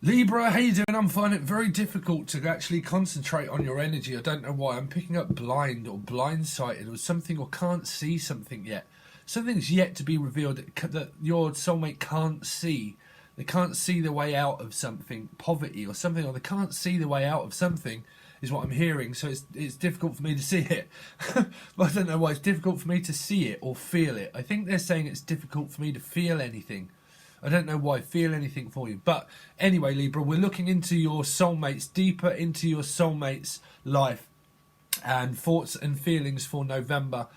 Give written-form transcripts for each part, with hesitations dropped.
Libra, how you doing? I'm finding it very difficult to actually concentrate on your energy. I don't know why. I'm picking up blind or blindsighted or something, or can't see something yet. Something's yet to be revealed that your soulmate can't see. They can't see the way out of something, poverty or something, or they can't see the way out of something, is what I'm hearing. So it's difficult for me to see it. But I don't know why. It's difficult for me to see it or feel it. I think they're saying it's difficult for me to feel anything. I don't know why, feel anything for you. But anyway, Libra, we're looking into your soulmates, deeper into your soulmates' life and thoughts and feelings for November.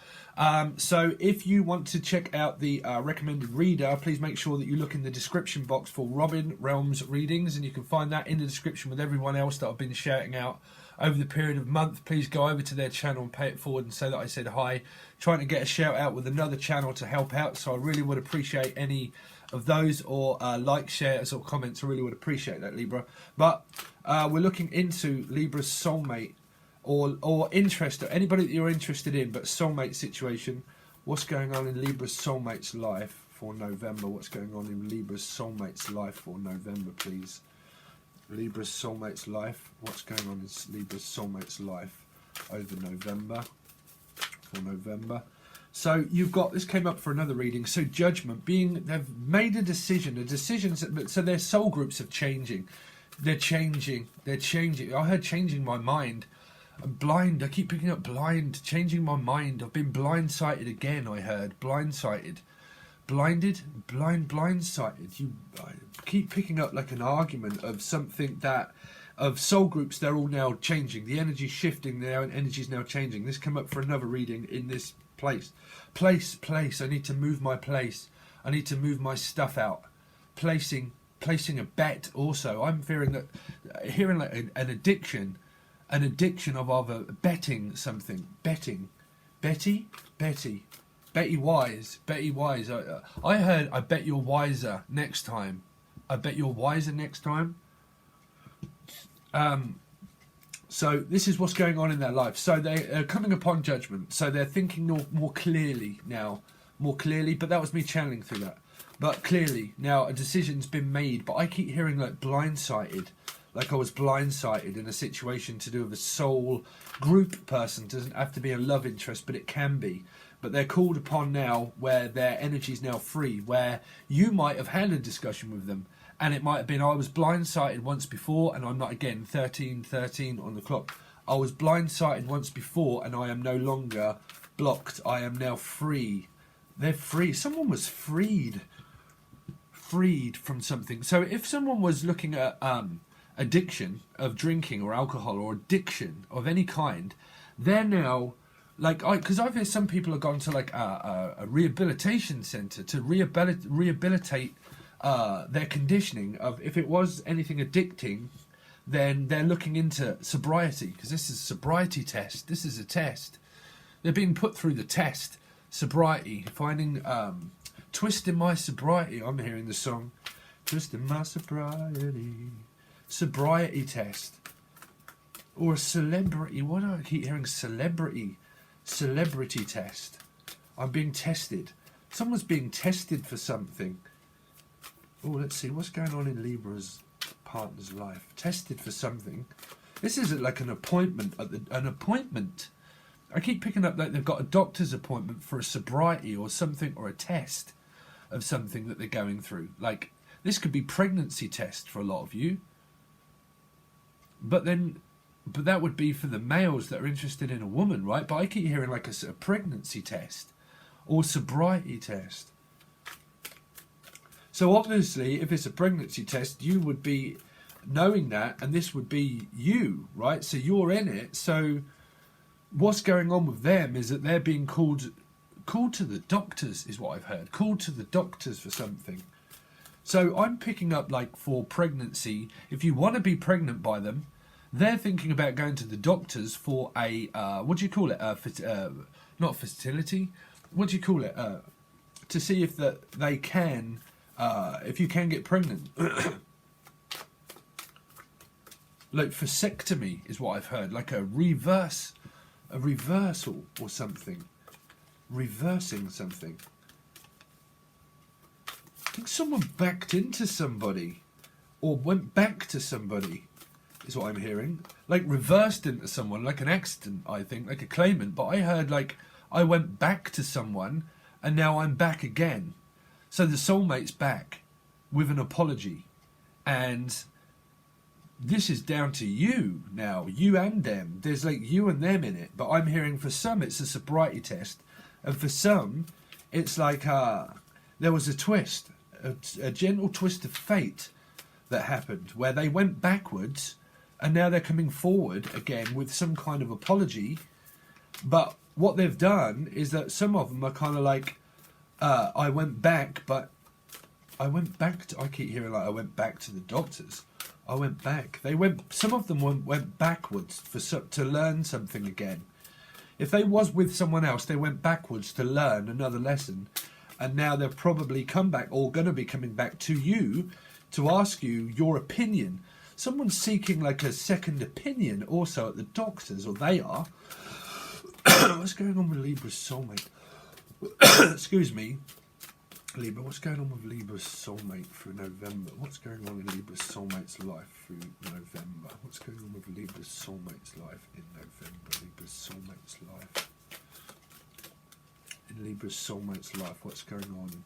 So if you want to check out the recommended reader, please make sure that you look in the description box for Robin Realms Readings, and you can find that in the description with everyone else that I've been shouting out over the period of month. Please go over to their channel and pay it forward and say that I said hi. Trying to get a shout out with another channel to help out, so I really would appreciate any of those, or like, shares or comments. I really would appreciate that, Libra. But we're looking into Libra's soulmate or interest, or anybody that you're interested in, but soulmate situation. What's going on in Libra's soulmate's life for November? What's going on in Libra's soulmate's life for November, please? Libra's soulmate's life. What's going on in Libra's soulmate's life over November? For November. So you've got, this came up for another reading. So judgment, being, they've made a decision, so their soul groups are changing. They're changing. I heard changing my mind. I'm blind. I keep picking up blind, changing my mind. I've been blindsighted again. I heard blindsighted, blindsighted. I keep picking up like an argument of something that, of soul groups. They're all now changing. The energy's shifting. Their energy's now changing. This came up for another reading in this place. I need to move my place. I need to move my stuff out. Placing a bet. Also, I'm hearing like an addiction of either betting something. Betty Wise. I heard, I bet you're wiser next time. So this is what's going on in their life. So they are coming upon judgment. So they're thinking more clearly now. But that was me channeling through that. But clearly now a decision's been made. But I keep hearing like blindsided. Like I was blindsided in a situation to do with a soul group person. It doesn't have to be a love interest, but it can be. But they're called upon now where their energy is now free. Where you might have had a discussion with them. And it might have been, I was blindsided once before, and I'm not, again, 13 on the clock. I was blindsided once before, and I am no longer blocked. I am now free. They're free. Someone was freed from something. So if someone was looking at addiction of drinking or alcohol, or addiction of any kind, they're now, like, because I've heard some people have gone to like a rehabilitation centre to rehabilitate their conditioning of, if it was anything addicting, then they're looking into sobriety, because this is a sobriety test. This is a test. They're being put through the test. Sobriety, finding, twisting my sobriety. I'm hearing the song, twisting my sobriety. Sobriety test. Or a celebrity. Why do I keep hearing celebrity? Celebrity test. I'm being tested. Someone's being tested for something. Oh, let's see, what's going on in Libra's partner's life? Tested for something. This is like an appointment. An appointment. I keep picking up like they've got a doctor's appointment for a sobriety or something, or a test of something that they're going through. Like, this could be pregnancy test for a lot of you. But that would be for the males that are interested in a woman, right? But I keep hearing like a pregnancy test or sobriety test. So obviously, if it's a pregnancy test, you would be knowing that, and this would be you, right? So you're in it. So what's going on with them is that they're being called to the doctors, is what I've heard. Called to the doctors for something. So I'm picking up like for pregnancy. If you want to be pregnant by them, they're thinking about going to the doctors for a what do you call it? Not fertility. What do you call it? To see if that they can. If you can get pregnant. Like vasectomy is what I've heard, like a reversal or something. Reversing something. I think someone backed into somebody. or went back to somebody, is what I'm hearing. Like reversed into someone, like an accident, I think, like a claimant. But I heard like I went back to someone and now I'm back again. So the soulmate's back with an apology. And this is down to you now, you and them. There's like you and them in it. But I'm hearing for some it's a sobriety test. And for some, it's like there was a twist, a gentle twist of fate that happened where they went backwards and now they're coming forward again with some kind of apology. But what they've done is that some of them are kind of like, I went back, but I went back to, I keep hearing like I went back to the doctors. I went back. Some of them went backwards to learn something again. If they was with someone else, they went backwards to learn another lesson. And now they've probably come back or going to be coming back to you to ask you your opinion. Someone's seeking like a second opinion also at the doctors, or they are. What's going on with Libra's soulmate? Excuse me. Libra, what's going on with Libra's soulmate through November? What's going on in Libra's soulmate's life through November? What's going on with Libra's soulmate's life in November? Libra's soulmate's life. In Libra's soulmate's life, what's going on in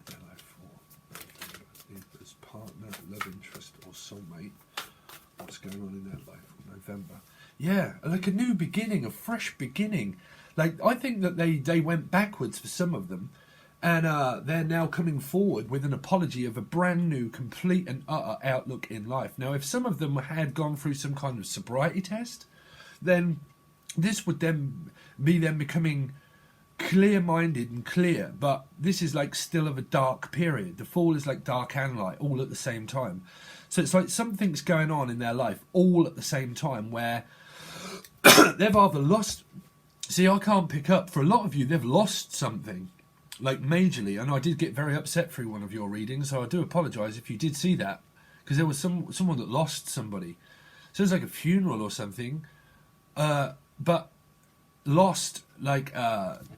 their life for November? Libra's partner, love interest or soulmate. What's going on in their life for November? Yeah, like a new beginning, a fresh beginning. Like, I think that they went backwards for some of them. And they're now coming forward with an apology of a brand new, complete and utter outlook in life. Now, if some of them had gone through some kind of sobriety test, then this would then be them becoming clear-minded and clear. But this is like still of a dark period. The fall is like dark and light all at the same time. So it's like something's going on in their life all at the same time where they've either lost... See, I can't pick up. For a lot of you, they've lost something. Like majorly, and I did get very upset through one of your readings, so I do apologise if you did see that, because there was someone that lost somebody. So it was like a funeral or something, but lost like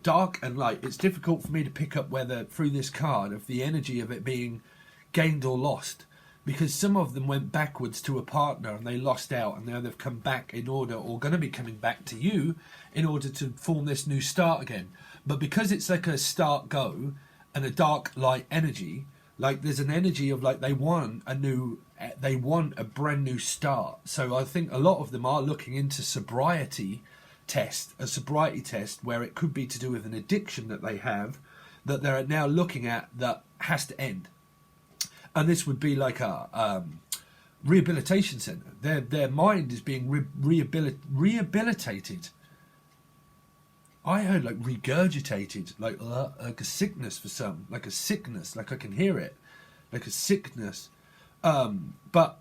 dark and light. It's difficult for me to pick up whether through this card of the energy of it being gained or lost, because some of them went backwards to a partner and they lost out, and now they've come back in order, or going to be coming back to you in order to form this new start again. But because it's like a start go and a dark light energy, like there's an energy of like they want a brand new start. So I think a lot of them are looking into a sobriety test where it could be to do with an addiction that they have that they're now looking at that has to end. And this would be like a rehabilitation centre. Their mind is being rehabilitated. I heard like regurgitated, like a sickness for some, like a sickness, like I can hear it, like a sickness. But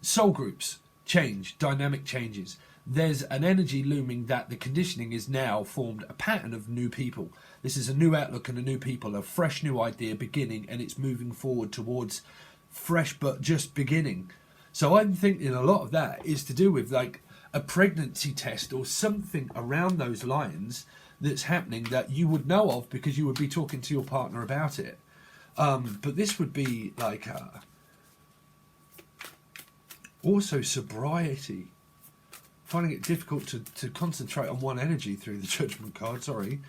soul groups change, dynamic changes. There's an energy looming that the conditioning is now formed a pattern of new people. This is a new outlook and a new people, a fresh new idea beginning, and it's moving forward towards fresh but just beginning. So I'm thinking a lot of that is to do with like a pregnancy test or something around those lines that's happening that you would know of because you would be talking to your partner about it. But this would be like also sobriety. Finding it difficult to concentrate on one energy through the Judgment card, sorry.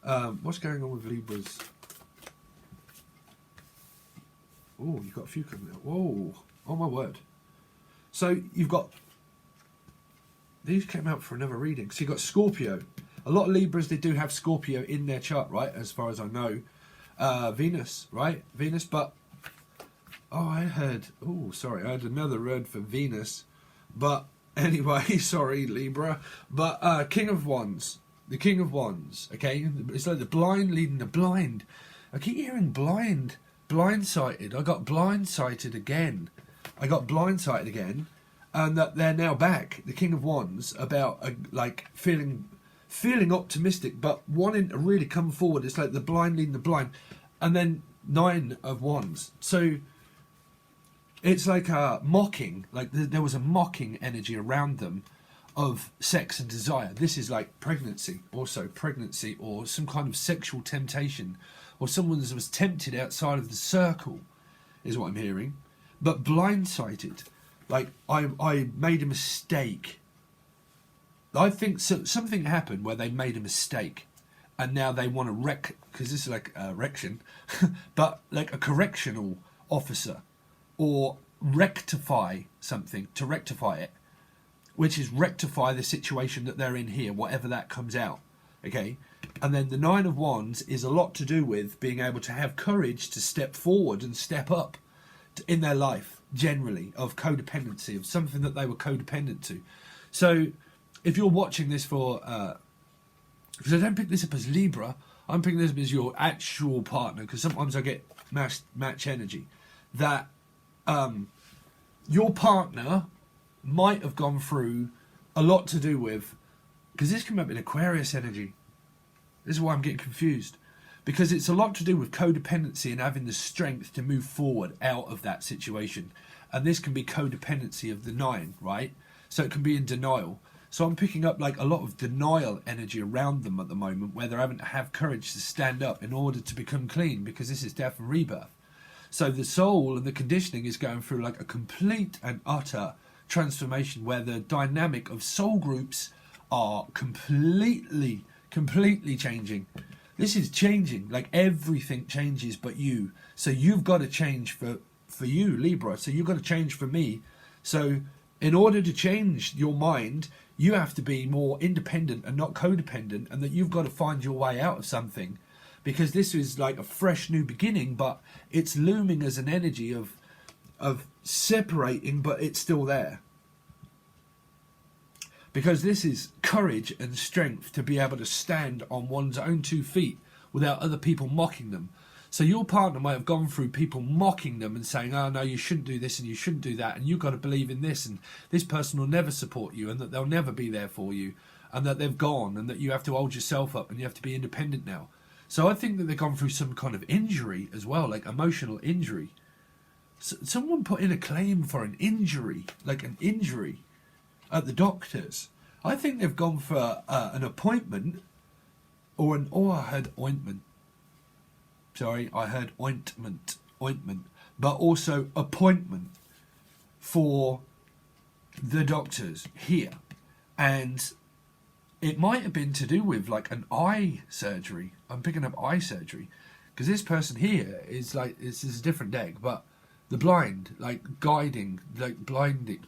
What's going on with Libras? Oh, you've got a few coming out. Whoa, oh my word. So you've got... These came out for another reading. So you've got Scorpio. A lot of Libras, they do have Scorpio in their chart, right? As far as I know. Venus, right? Venus, but... Oh, I heard... Oh, sorry. I had another word for Venus. But anyway, sorry, Libra. But King of Wands. The King of Wands, okay? It's like the blind leading the blind. I keep hearing blind. Blindsighted. I got blindsighted again. And that they're now back, the King of Wands, about like feeling optimistic, but wanting to really come forward. It's like the blind leading the blind, and then 9 of Wands. So it's like a mocking, like there was a mocking energy around them of sex and desire. This is like pregnancy, also pregnancy, or some kind of sexual temptation, or someone was tempted outside of the circle. is what I'm hearing. But blindsided, like I made a mistake. I think something happened where they made a mistake, and now they want to because this is like a erection, but like a correctional officer, or rectify something, to rectify it, which is rectify the situation that they're in here, whatever that comes out. Okay, and then the Nine of Wands is a lot to do with being able to have courage to step forward and step up in their life, generally, of codependency, of something that they were codependent to. So if you're watching this for because I don't pick this up as Libra, I'm picking this up as your actual partner, because sometimes I get match energy, that your partner might have gone through a lot to do with, because this came up in Aquarius energy. This is why I'm getting confused, because it's a lot to do with codependency and having the strength to move forward out of that situation. And this can be codependency of the 9, right? So it can be in denial. So I'm picking up like a lot of denial energy around them at the moment, where they're having to have courage to stand up in order to become clean, because this is death and rebirth. So the soul and the conditioning is going through like a complete and utter transformation, where the dynamic of soul groups are completely changing. This is changing, like everything changes but you. So you've got to change for you, Libra. So you've got to change for me. So in order to change your mind, you have to be more independent and not codependent, and that you've got to find your way out of something, because this is like a fresh new beginning, but it's looming as an energy of separating, but it's still there. Because this is courage and strength to be able to stand on one's own 2 feet without other people mocking them. So your partner might have gone through people mocking them and saying, oh no, you shouldn't do this and you shouldn't do that, and you've got to believe in this, and this person will never support you, and that they'll never be there for you, and that they've gone, and that you have to hold yourself up and you have to be independent now. So I think that they've gone through some kind of injury as well, like emotional injury. Someone put in a claim for an injury, like an injury, at the doctors. I think they've gone for an appointment, I heard ointment. Sorry, I heard ointment, but also appointment for the doctors here. And it might have been to do with like an eye surgery. I'm picking up eye surgery, because this person here is like, this is a different deck, but the blind, like guiding, like blinded.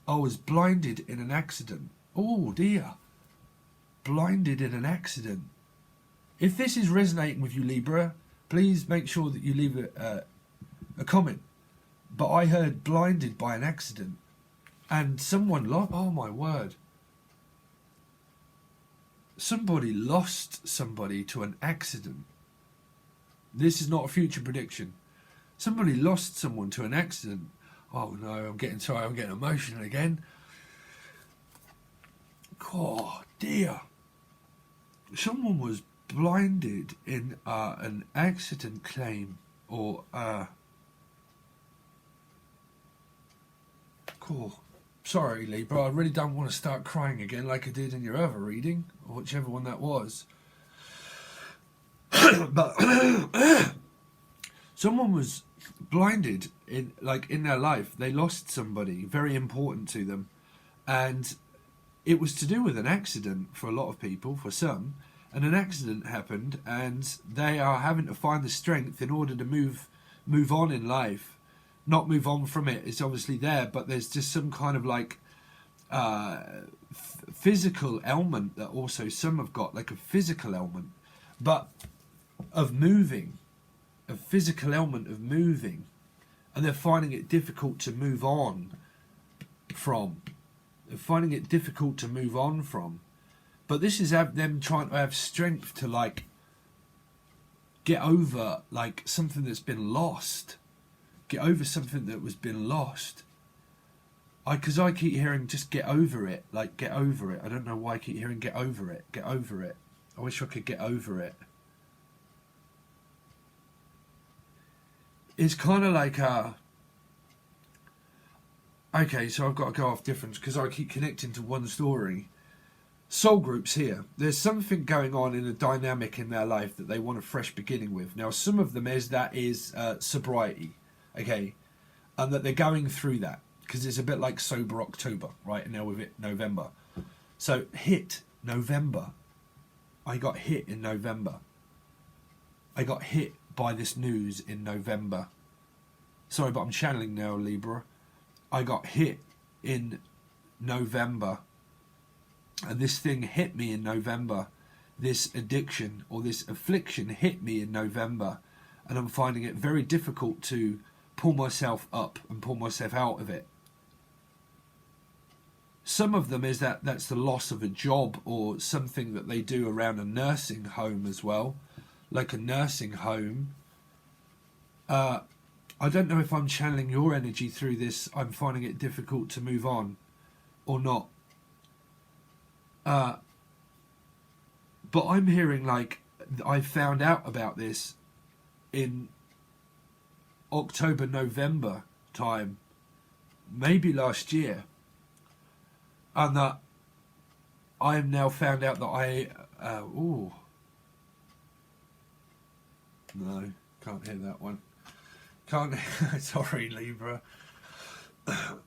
I was blinded in an accident. Oh dear. Blinded in an accident. If this is resonating with you, Libra, please make sure that you leave a comment. But I heard blinded by an accident. And someone lost... Oh my word. Somebody lost somebody to an accident. This is not a future prediction. Somebody lost someone to an accident. Oh no, I'm getting emotional again. Oh dear. Someone was blinded in an accident claim, or cool. Sorry, Libra, I really don't want to start crying again like I did in your other reading, or whichever one that was. But someone was blinded in their life. They lost somebody very important to them, and it was to do with an accident for a lot of people, for some. And an accident happened, and they are having to find the strength in order to move on in life. Not move on from it, it's obviously there, but there's just some kind of like physical ailment that also some have got, like a physical ailment, but of moving, a physical ailment of moving, and they're finding it difficult to move on from. They're finding it difficult to move on from. But this is them trying to have strength to like get over like something that's been lost. Get over something that was been lost. Because I keep hearing just get over it. Like get over it. I don't know why I keep hearing get over it. Get over it. I wish I could get over it. It's kind of like okay, so I've got to go off different because I keep connecting to one story. soul groups here, there's something going on in a dynamic in their life that they want a fresh beginning with. Now, some of them is sobriety, okay, and that they're going through that because it's a bit like sober October, right? And now with it November. So hit November. I got hit in November. I got hit by this news in November. Sorry, but I'm channeling now, Libra. I got hit in November. And this thing hit me in November. This addiction or this affliction hit me in November. And I'm finding it very difficult to pull myself up and pull myself out of it. Some of them is that's the loss of a job or something that they do around a nursing home as well. Like a nursing home. I don't know if I'm channeling your energy through this. I'm finding it difficult to move on or not. But I'm hearing like I found out about this in October, November time, maybe last year. And that I have now found out that no, can't hear that one. Can't. Sorry, Libra.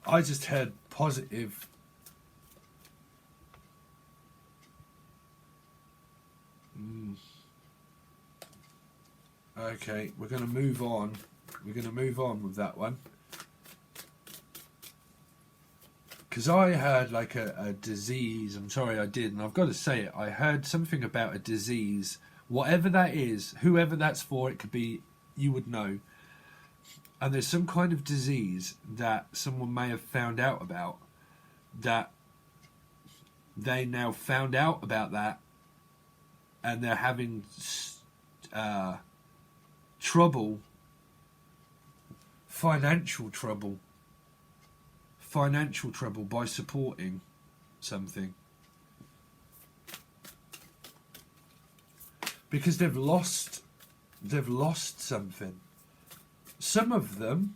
I just heard positive. Okay, we're going to move on. We're going to move on with that one. Because I heard like a disease. I'm sorry I did, and I've got to say it. I heard something about a disease. Whatever that is, whoever that's for, it could be, you would know. And there's some kind of disease that someone may have found out about, that they now found out about that, and they're having trouble, financial trouble by supporting something. Because they've lost something. Some of them,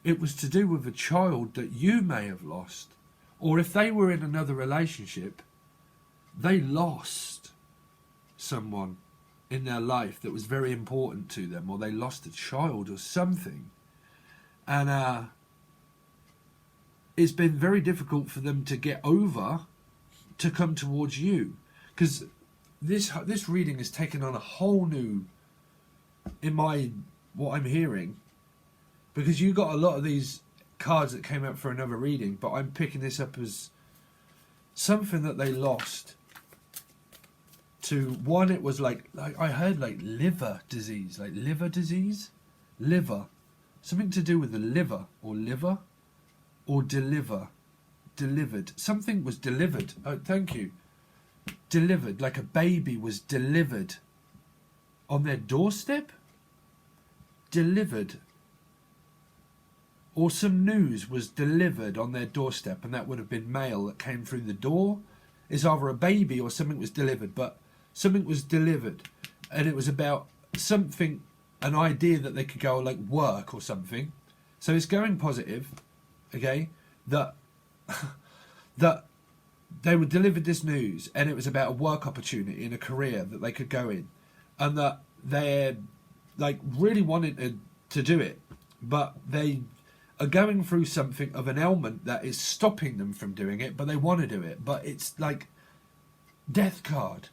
it was to do with a child that you may have lost. Or if they were in another relationship, they lost someone in their life that was very important to them, or they lost a child or something. And it's been very difficult for them to get over to come towards you. Because this reading has taken on a whole new, what I'm hearing, because you got a lot of these cards that came out for another reading, but I'm picking this up as something that they lost. To one, it was like I heard like liver disease, something to do with the liver or delivered. Something was delivered. Oh, thank you. Delivered, like a baby was delivered on their doorstep. Delivered, or some news was delivered on their doorstep, and that would have been mail that came through the door. It's either a baby or something was delivered, but something was delivered, and it was about something, an idea that they could go like work or something. So it's going positive, okay, that that they were delivered this news, and it was about a work opportunity in a career that they could go in, and that they're like really wanting to do it, but they are going through something of an ailment that is stopping them from doing it, but they want to do it. But it's like death card.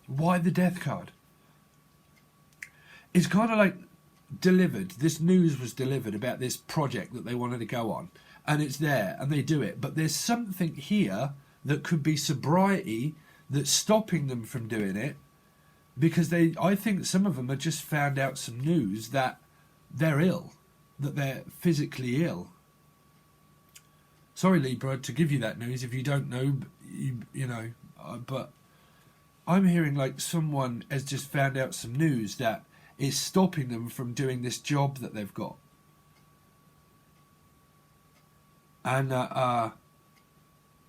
Why the death card? It's kind of like delivered. This news was delivered about this project that they wanted to go on, and it's there, and they do it. But there's something here that could be sobriety that's stopping them from doing it, because I think some of them have just found out some news that they're ill, that they're physically ill. Sorry, Libra, to give you that news if you don't know, you know, but I'm hearing like someone has just found out some news that is stopping them from doing this job that they've got. And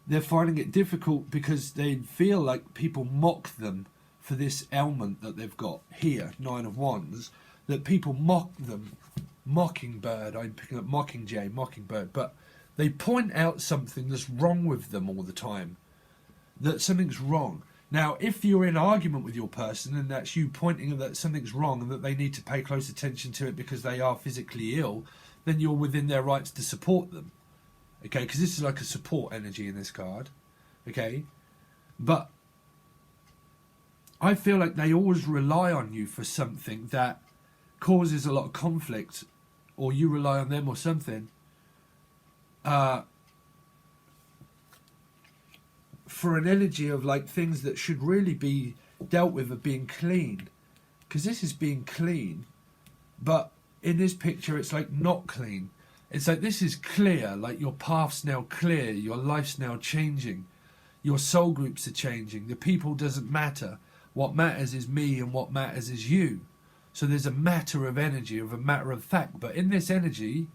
they're finding it difficult because they feel like people mock them for this ailment that they've got here, Nine of Wands, that people mock them. Mockingbird, I'm picking up Mockingjay, Mockingbird, but they point out something that's wrong with them all the time. that something's wrong. Now, if you're in argument with your person and that's you pointing that something's wrong and that they need to pay close attention to it because they are physically ill, then you're within their rights to support them. Okay, because this is like a support energy in this card. Okay, but I feel like they always rely on you for something that causes a lot of conflict, or you rely on them or something. For an energy of like things that should really be dealt with of being clean, because this is being clean, but in this picture it's like not clean. It's like this is clear, like your path's now clear, your life's now changing, your soul groups are changing, the people doesn't matter, what matters is me and what matters is you. So there's a matter of energy, of a matter of fact, but in this energy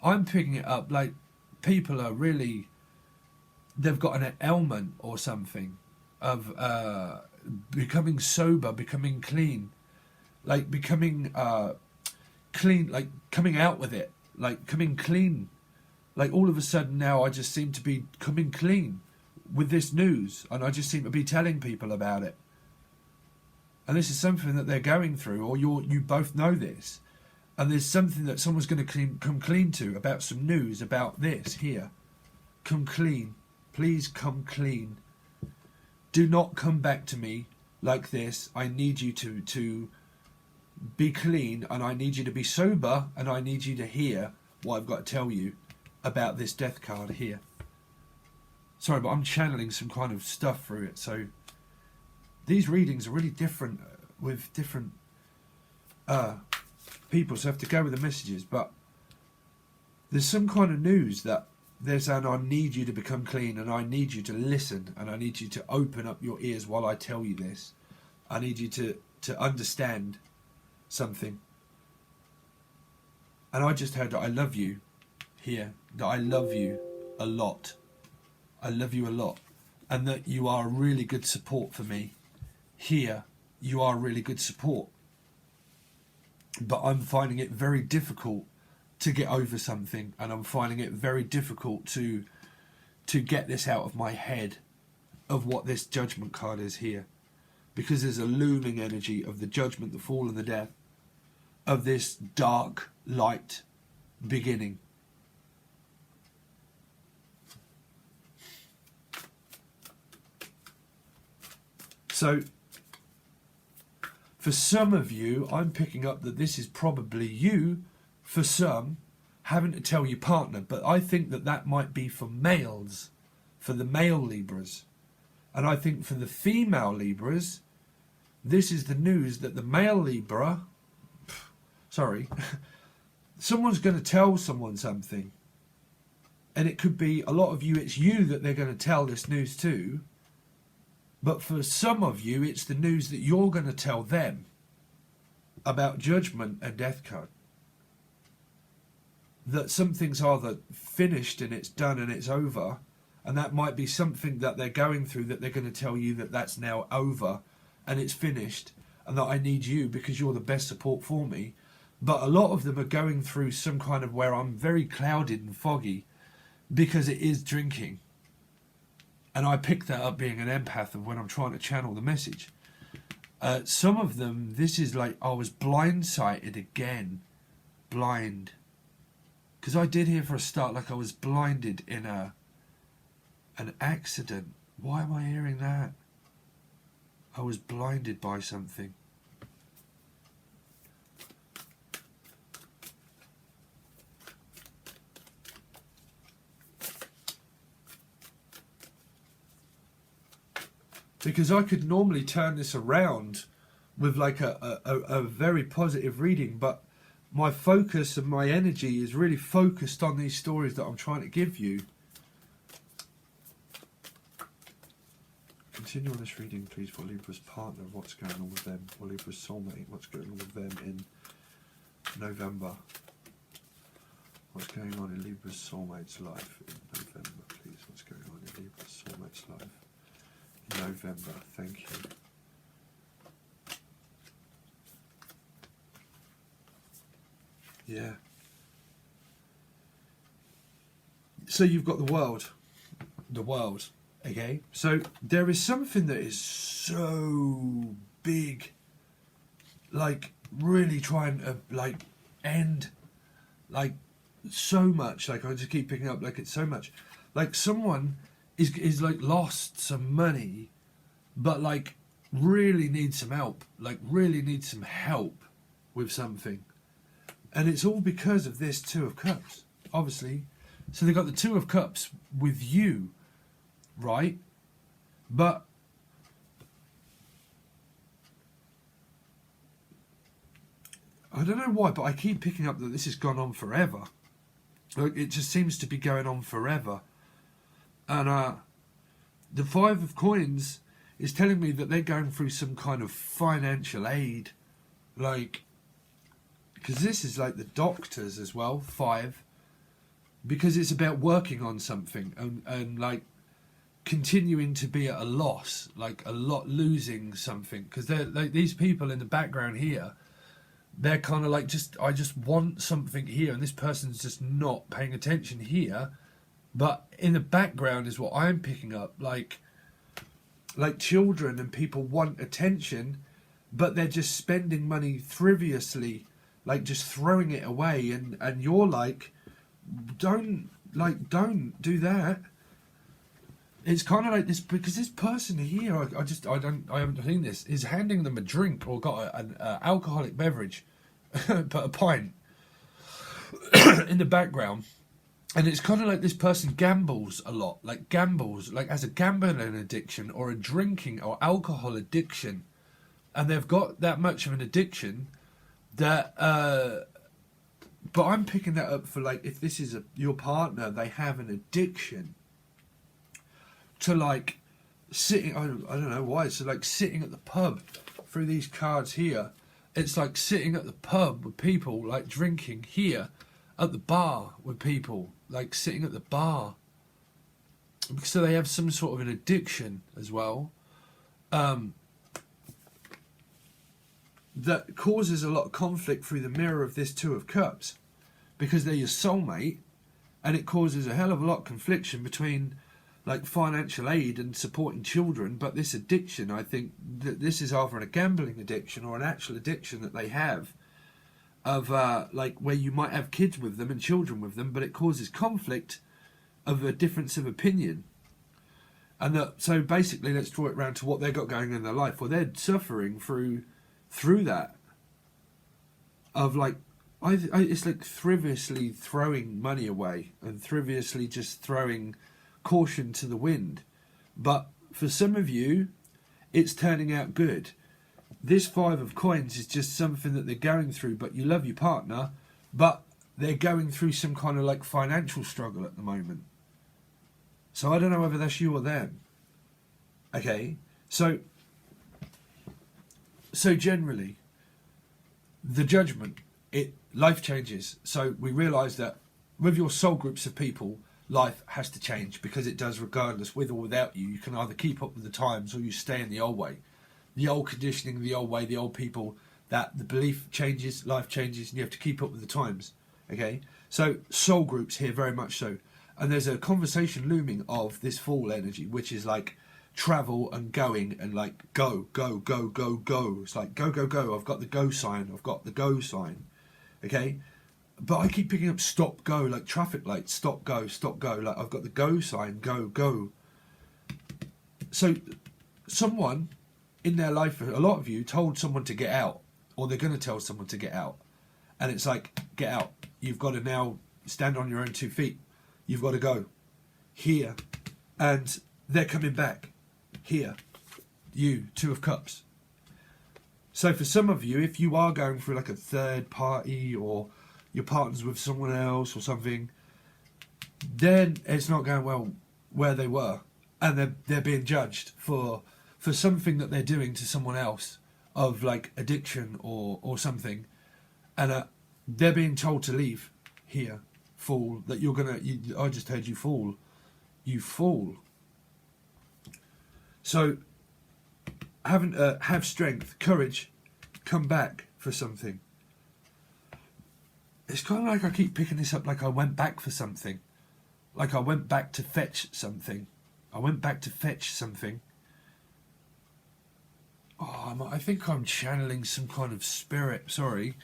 I'm picking it up like people are really, they've got an ailment or something of becoming sober, becoming clean, like becoming clean, like coming out with it, like coming clean. Like all of a sudden now I just seem to be coming clean with this news, and I just seem to be telling people about it. And this is something that they're going through, or you both know this, and there's something that someone's going to come clean to about some news about this here. Come clean. Please come clean. Do not come back to me like this. I need you to be clean, and I need you to be sober, and I need you to hear what I've got to tell you about this death card here. Sorry, but I'm channeling some kind of stuff through it, so these readings are really different with different people, so I have to go with the messages, but there's some kind of news that there's an I need you to become clean, and I need you to listen, and I need you to open up your ears while I tell you this. I need you to understand something. And I just heard that I love you here, that I love you a lot. I love you a lot, and that you are a really good support for me. Here, you are really good support. But I'm finding it very difficult to get over something, and I'm finding it very difficult to get this out of my head of what this judgment card is here, because there's a looming energy of the judgment, the fall and the death of this dark light beginning. So for some of you, I'm picking up that this is probably you, for some, having to tell your partner. But I think that that might be for males, for the male Libras. And I think for the female Libras, this is the news that the male Libra, someone's going to tell someone something. And it could be, a lot of you, it's you that they're going to tell this news to. But for some of you, it's the news that you're going to tell them about judgment and death card. That some things are finished and it's done and it's over. And that might be something that they're going through, that they're going to tell you that that's now over and it's finished. And that I need you because you're the best support for me. But a lot of them are going through some kind of where I'm very clouded and foggy because it is drinking. And I pick that up being an empath of when I'm trying to channel the message. Some of them, this is like I was blindsided again. Blind. Because I did hear for a start like I was blinded in an accident. Why am I hearing that? I was blinded by something. Because I could normally turn this around with like a very positive reading, but my focus and my energy is really focused on these stories that I'm trying to give you. Continue on this reading, please, for Libra's partner, what's going on with them, or Libra's soulmate, what's going on with them in November. What's going on in Libra's soulmate's life in November, please, what's going on in Libra's soulmate's life. November, thank you. Yeah. So you've got the world. The world. Okay, so there is something that is so big, like really trying to like end, like so much. Like I just keep picking up, like it's so much. Like someone is like lost some money, but like really needs some help. Like really needs some help with something, and it's all because of this Two of Cups, obviously. So they got the Two of Cups with you. Right, but I don't know why, but I keep picking up that this has gone on forever. Like it just seems to be going on forever, and the Five of Coins is telling me that they're going through some kind of financial aid, like because this is like the Doctors as well, 5, because it's about working on something and like continuing to be at a loss, like a lot losing something, because they're like these people in the background here, they're kind of like I just want something here, and this person's just not paying attention here, but in the background is what I'm picking up, like children and people want attention, but they're just spending money frivolously, like just throwing it away, and you're like don't do that. It's kind of like this, because this person here, I haven't seen this, is handing them a drink or got an alcoholic beverage, but a pint in the background, and it's kind of like this person gambles a lot, like has a gambling addiction or a drinking or alcohol addiction, and they've got that much of an addiction that. But I'm picking that up for like if this is your partner, they have an addiction to like sitting, I don't know why, so like sitting at the pub through these cards here, it's like sitting at the pub with people, like drinking here at the bar with people, like sitting at the bar, so they have some sort of an addiction as well, that causes a lot of conflict through the mirror of this Two of Cups, because they're your soulmate, and it causes a hell of a lot of confliction between like financial aid and supporting children. But this addiction, I think that this is either a gambling addiction or an actual addiction that they have of like where you might have kids with them and children with them, but it causes conflict of a difference of opinion. And that, so basically, let's draw it round to what they've got going on in their life. Well, they're suffering through that of like it's like frivolously throwing money away and frivolously just throwing caution to the wind. But for some of you, it's turning out good. This Five of Coins is just something that they're going through, but you love your partner, but they're going through some kind of like financial struggle at the moment. So I don't know whether that's you or them. Okay, so generally, the Judgment, life changes. So we realise that with your soul groups of people, life has to change, because it does regardless, with or without you. You can either keep up with the times or you stay in the old way. The old conditioning, the old way, the old people, that the belief changes, life changes, and you have to keep up with the times. Okay? So soul groups here, very much so. And there's a conversation looming of this Fool energy, which is like travel and going and like go. It's like go. I've got the go sign. Okay? But I keep picking up stop, go, like traffic lights, stop, go. Like I've got the go sign, go. So someone in their life, a lot of you, told someone to get out, or they're going to tell someone to get out. And it's like, get out. You've got to now stand on your own 2 feet. You've got to go here. And they're coming back here. You, Two of Cups. So for some of you, if you are going through like a third party, or your partner's with someone else or something, then it's not going well where they were, and they're being judged for something that they're doing to someone else, of like addiction or something, and they're being told to leave here. Fool, that I just heard you fool. So have strength, courage, come back for something. It's kind of like I keep picking this up, like I went back for something, like I went back to fetch something, I went back to fetch something. Oh, I think I'm channeling some kind of spirit, sorry.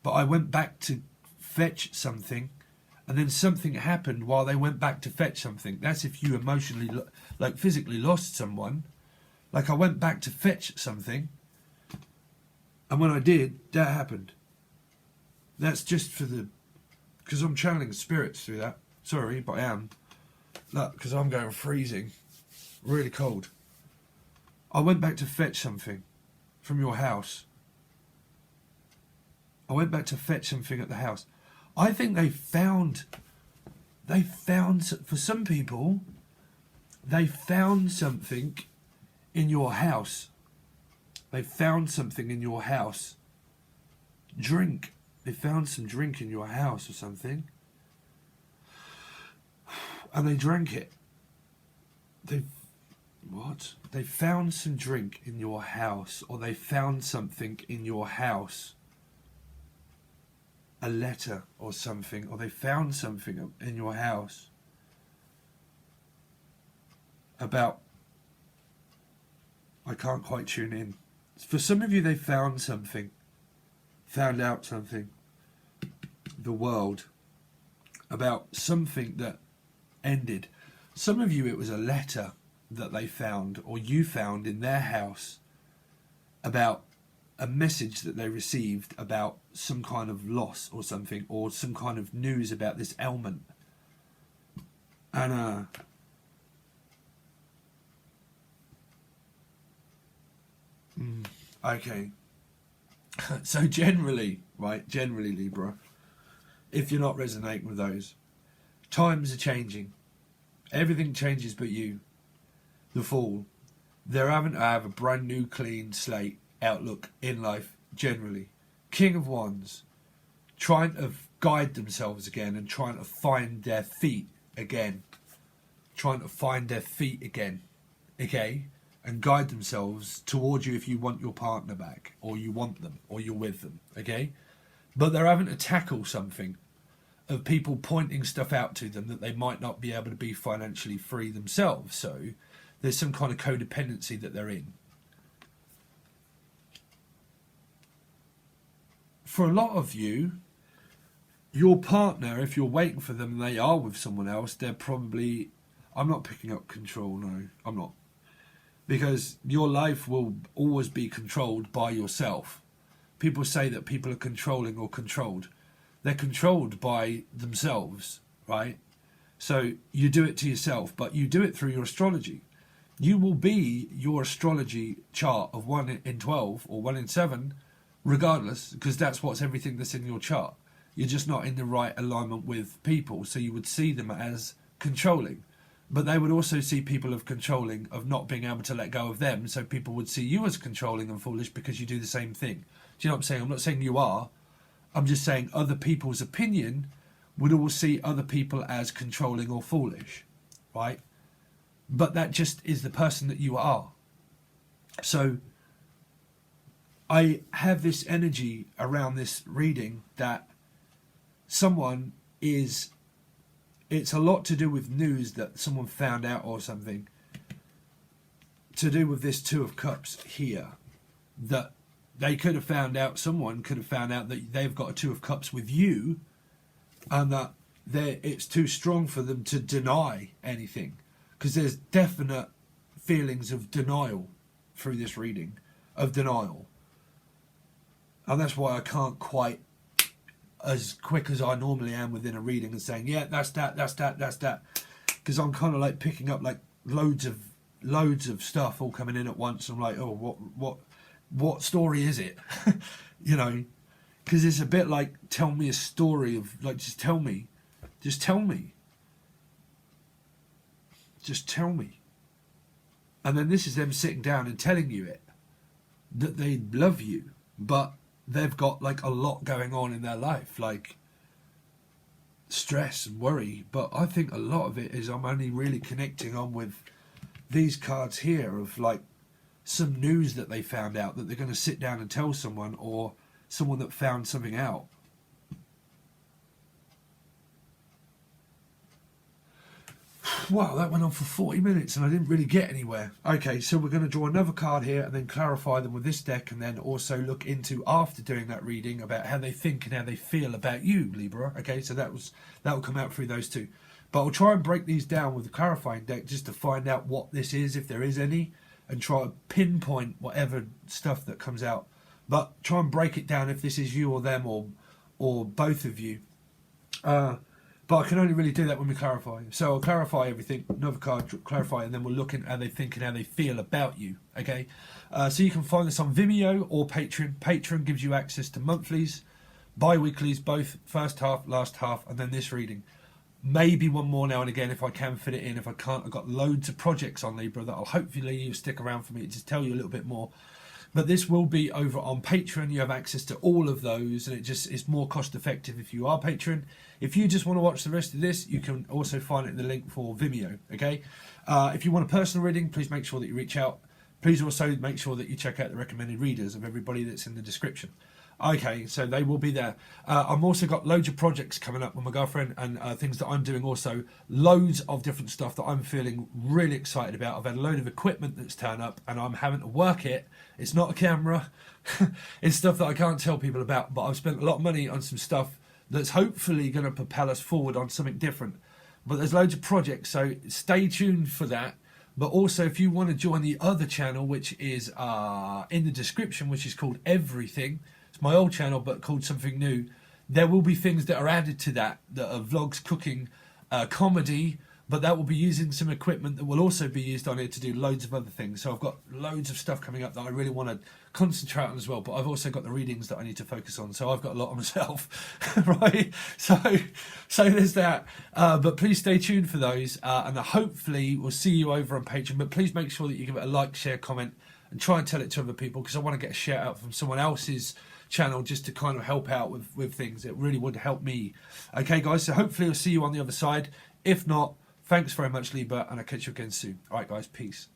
But I went back to fetch something, and then something happened while they went back to fetch something. That's if you emotionally, like physically lost someone. Like I went back to fetch something, and when I did, that happened. That's just for the... because I'm channeling spirits through that. Sorry, but I am. Look, because I'm going freezing. Really cold. I went back to fetch something from your house. I went back to fetch something at the house. I think they found, for some people, they found something in your house. They found something in your house. Drink. They found some drink in your house or something. And they drank it. What? They found some drink in your house, or they found something in your house. A letter or something, or they found something in your house about... I can't quite tune in. For some of you, they found something. Found out something. The world. About something that ended. Some of you, it was a letter that they found, or you found in their house, about a message that they received about some kind of loss or something, or some kind of news about this ailment. And okay. So generally, right, Libra, if you're not resonating with those, times are changing. Everything changes but you. The Fool. They're having to have a brand new clean slate outlook in life generally. King of Wands. Trying to guide themselves again and trying to find their feet again. Trying to find their feet again. Okay? And guide themselves towards you if you want your partner back, or you want them, or you're with them. Okay? But they're having to tackle something of people pointing stuff out to them that they might not be able to be financially free themselves. So there's some kind of codependency that they're in. For a lot of you, your partner, if you're waiting for them and they are with someone else, they're probably... I'm not picking up control, no, I'm not. Because your life will always be controlled by yourself. People say that people are controlling or controlled. They're controlled by themselves, right? So you do it to yourself, but you do it through your astrology. You will be your astrology chart of 1 in 12 or 1 in 7, regardless, because that's what's everything that's in your chart. You're just not in the right alignment with people, so you would see them as controlling. But they would also see people of controlling, of not being able to let go of them, so people would see you as controlling and foolish because you do the same thing. Do you know what I'm saying? I'm not saying you are. I'm just saying other people's opinion would all see other people as controlling or foolish, right? But that just is the person that you are. So I have this energy around this reading that someone is... It's a lot to do with news that someone found out or something. To do with this Two of Cups here. That they could have found out, someone could have found out that they've got a Two of Cups with you, and that it's too strong for them to deny anything. Because there's definite feelings of denial through this reading. Of denial. And that's why I can't quite, as quick as I normally am within a reading, and saying, yeah, that's that, because I'm kind of like picking up like loads of stuff all coming in at once. I'm like, oh, what story is it? You know, because it's a bit like, tell me a story of, like, just tell me, and then this is them sitting down and telling you it, that they love you, but they've got like a lot going on in their life, like stress and worry. But I think a lot of it is I'm only really connecting on with these cards here of like some news that they found out that they're going to sit down and tell someone, or someone that found something out. Wow, that went on for 40 minutes and I didn't really get anywhere. Okay, so we're going to draw another card here and then clarify them with this deck, and then also look into, after doing that reading, about how they think and how they feel about you, Libra. Okay, so that will come out through those two. But I'll try and break these down with the clarifying deck just to find out what this is, if there is any, and try to pinpoint whatever stuff that comes out. But try and break it down if this is you or them or both of you. But I can only really do that when we clarify. So I'll clarify everything, another card, clarify, and then we'll look at how they think and how they feel about you, okay? So you can find this on Vimeo or Patron. Patron gives you access to monthlies, bi-weeklies, both first half, last half, and then this reading. Maybe one more now and again if I can fit it in. If I can't, I've got loads of projects on Libra that I'll hopefully you stick around for me to just tell you a little bit more. But this will be over on Patreon. You have access to all of those, and it's more cost effective if you are Patreon. If you just want to watch the rest of this, you can also find it in the link for Vimeo, okay? If you want a personal reading, please make sure that you reach out. Please also make sure that you check out the recommended readers of everybody that's in the description. Okay, so they will be there. I've also got loads of projects coming up with my girlfriend, and things that I'm doing also. Loads of different stuff that I'm feeling really excited about. I've had a load of equipment that's turned up and I'm having to work it. It's not a camera. It's stuff that I can't tell people about, but I've spent a lot of money on some stuff that's hopefully going to propel us forward on something different. But there's loads of projects, so stay tuned for that. But also, if you want to join the other channel, which is in the description, which is called Everything. It's my old channel, but called something new. There will be things that are added to that are vlogs, cooking, comedy, but that will be using some equipment that will also be used on it to do loads of other things. So I've got loads of stuff coming up that I really want to concentrate on as well, but I've also got the readings that I need to focus on. So I've got a lot on myself, right? So there's that. But please stay tuned for those, and hopefully we'll see you over on Patreon. But please make sure that you give it a like, share, comment, and try and tell it to other people, because I want to get a shout out from someone else's channel just to kind of help out with things. It really would help me. Okay, guys, so hopefully I'll see you on the other side. If not, thanks very much, Libra, and I'll catch you again soon. All right, guys, peace.